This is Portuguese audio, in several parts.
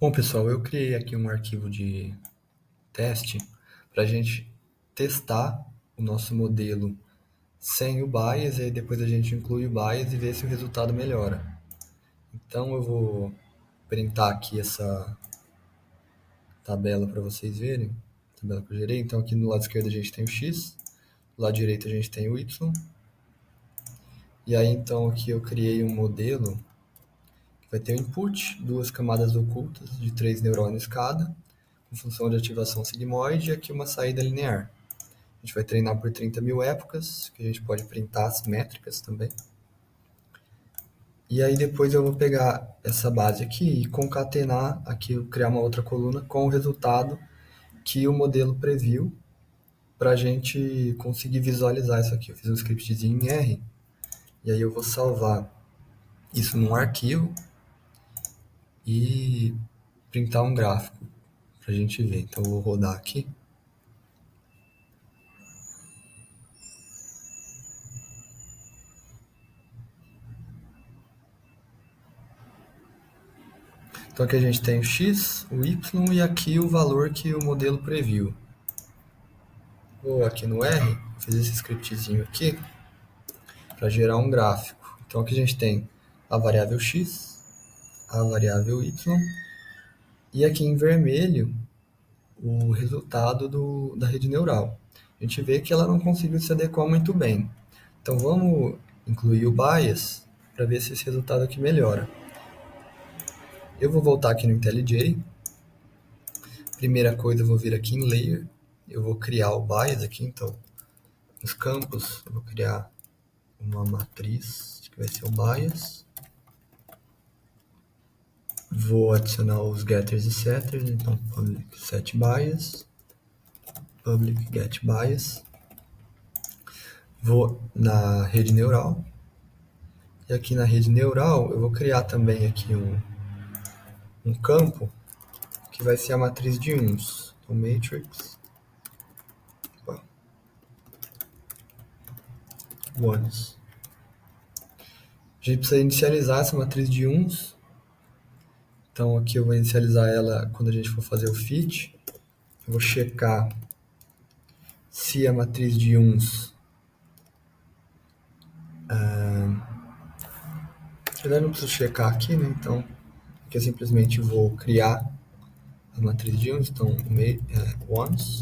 Bom, pessoal, eu criei aqui um arquivo de teste para a gente testar o nosso modelo sem o bias, e aí depois a gente inclui o bias e vê se o resultado melhora. Então eu vou printar aqui essa tabela para vocês verem, a tabela que eu gerei. Então aqui no lado esquerdo a gente tem o x, do lado direito a gente tem o y. E aí então aqui eu criei um modelo que vai ter o input, duas camadas ocultas de 3 neurônios cada, com função de ativação sigmoide, e aqui uma saída linear. A gente vai treinar por 30.000 épocas, que a gente pode printar as métricas também. E aí depois eu vou pegar essa base aqui e concatenar aqui, criar uma outra coluna com o resultado que o modelo previu para a gente conseguir visualizar isso aqui. Eu fiz um scriptzinho em R, e aí eu vou salvar isso num arquivo e printar um gráfico para a gente ver. Então eu vou rodar aqui. Então aqui a gente tem o x, o y e aqui o valor que o modelo previu. Vou aqui no R, fiz esse scriptzinho aqui para gerar um gráfico. Então aqui a gente tem a variável x, a variável y e aqui em vermelho o resultado da rede neural. A gente vê que ela não conseguiu se adequar muito bem. Então vamos incluir o bias para ver se esse resultado aqui melhora. Eu vou voltar aqui no IntelliJ. Primeira coisa, eu vou vir aqui em Layer. Eu vou criar o bias aqui, então nos campos eu vou criar uma matriz que vai ser o bias. Vou adicionar os getters e setters, então public set bias, public get bias. Vou na rede neural. E aqui na rede neural eu vou criar também aqui um campo que vai ser a matriz de uns. Então matrix ones. A gente precisa inicializar essa matriz de uns. Então aqui eu vou inicializar ela quando a gente for fazer o fit. Eu vou checar se a matriz de uns... Na verdade não preciso checar aqui, né? Então aqui eu simplesmente vou criar a matriz de uns. Então ones,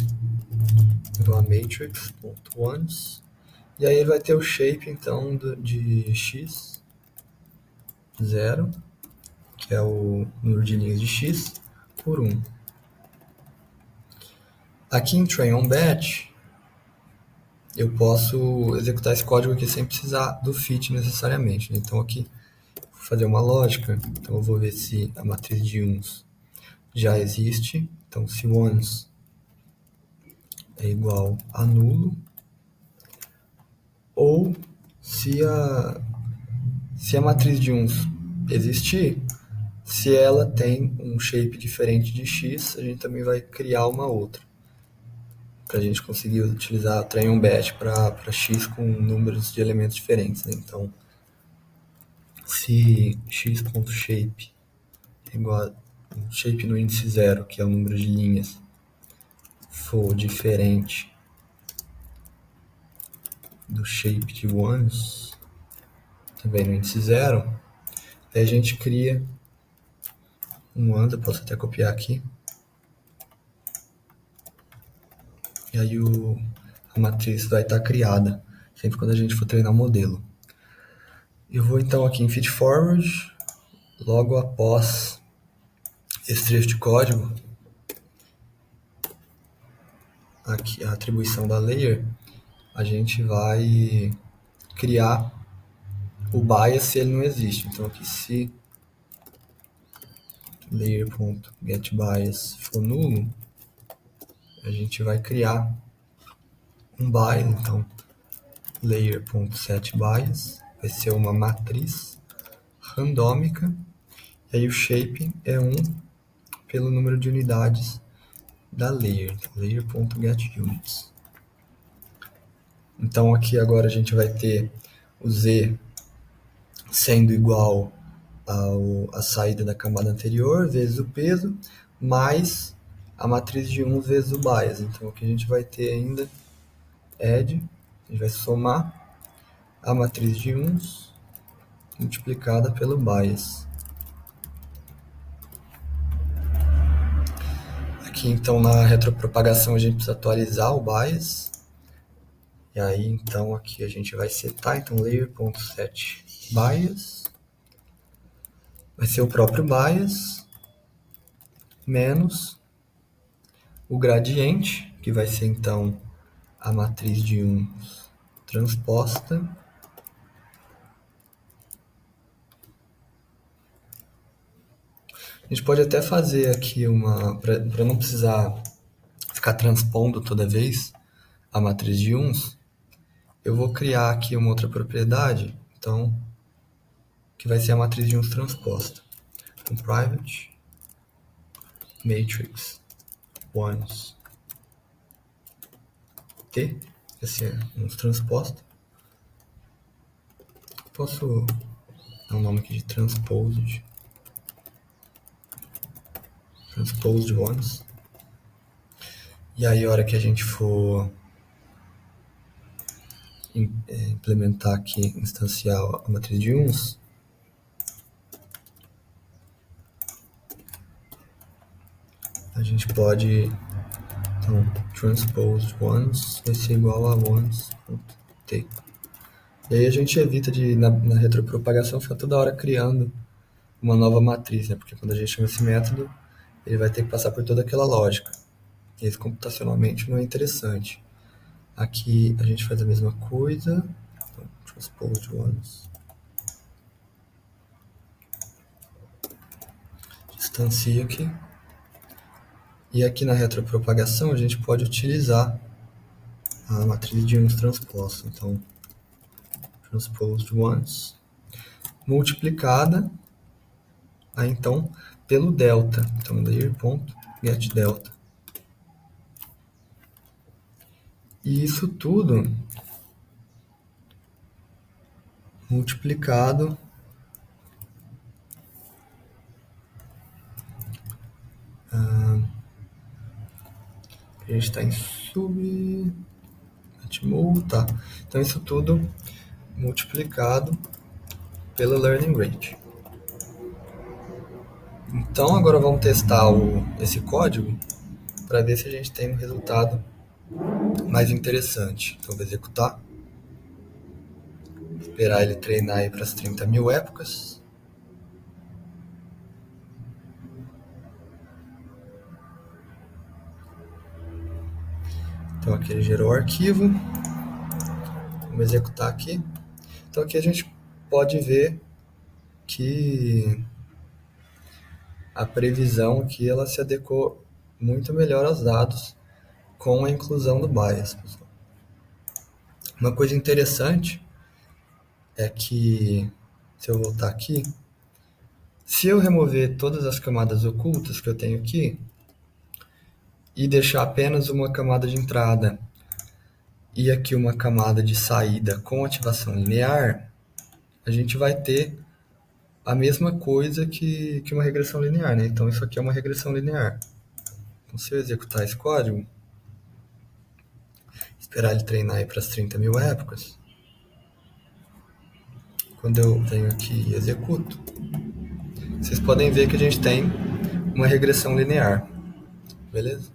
vou a matrix.ones. E aí ele vai ter o shape então de x, 0, que é o número de linhas de x, por 1. Aqui em train on batch, eu posso executar esse código aqui sem precisar do fit necessariamente. Então aqui, vou fazer uma lógica. Então eu vou ver se a matriz de uns já existe. Então se ones é igual a nulo, ou se a matriz de uns existir, se ela tem um shape diferente de x, a gente também vai criar uma outra, para a gente conseguir utilizar train on batch para x com números de elementos diferentes, né? Então, se x.shape é igual a shape no índice 0, que é o número de linhas, for diferente do shape de ones, também no índice 0, aí a gente cria um AND, eu posso até copiar aqui. E aí a matriz vai estar criada, sempre quando a gente for treinar o modelo. Eu vou então aqui em feedforward, logo após esse trecho de código, aqui a atribuição da layer, a gente vai criar o bias se ele não existe. Então aqui se layer.getBias for nulo, a gente vai criar um bias, então layer.setBias vai ser uma matriz randômica, e aí o shape é 1 pelo número de unidades da layer, então layer.getUnits. Então aqui agora a gente vai ter o z sendo igual a saída da camada anterior vezes o peso, mais a matriz de 1 vezes o bias. Então aqui a gente vai ter ainda add, a gente vai somar a matriz de 1 multiplicada pelo bias. Aqui então na retropropagação a gente precisa atualizar o bias. E aí então aqui a gente vai setar, então layer.set bias vai ser o próprio bias menos o gradiente, que vai ser então a matriz de 1 transposta a gente pode até fazer aqui para não precisar ficar transpondo toda vez a matriz de 1s, eu vou criar aqui uma outra propriedade, então, que vai ser a matriz de 1s transposta. Então, private matrix ones T, esse é 1s transposta. Posso dar um nome aqui de transposed ones. E aí, a hora que a gente for implementar aqui, instanciar a matriz de 1s, a gente pode, então, transposed ones vai ser igual a ones.t. E aí a gente evita de, na retropropagação, ficar toda hora criando uma nova matriz, né? Porque quando a gente chama esse método, ele vai ter que passar por toda aquela lógica. E isso computacionalmente não é interessante. Aqui a gente faz a mesma coisa, então, transposed ones, distancia aqui. E aqui na retropropagação a gente pode utilizar a matriz de 1s transposta. Então, transposed ones multiplicada aí, então, pelo delta. Então, layer.getDelta. E isso tudo multiplicado a gente está em submode, tá? Então isso tudo multiplicado pelo learning rate. Então agora vamos testar esse código para ver se a gente tem um resultado mais interessante. Então vou executar, esperar ele treinar aí para as 30 mil épocas. Então aqui ele gerou o arquivo, vamos executar aqui. Então aqui a gente pode ver que a previsão aqui ela se adequou muito melhor aos dados com a inclusão do bias, pessoal. Uma coisa interessante é que, se eu voltar aqui, se eu remover todas as camadas ocultas que eu tenho aqui e deixar apenas uma camada de entrada e aqui uma camada de saída com ativação linear, a gente vai ter a mesma coisa que uma regressão linear, né? Então isso aqui é uma regressão linear. Então se eu executar esse código, esperar ele treinar aí para as 30 mil épocas, quando eu venho aqui e executo, vocês podem ver que a gente tem uma regressão linear, beleza?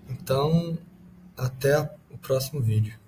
Então, até o próximo vídeo.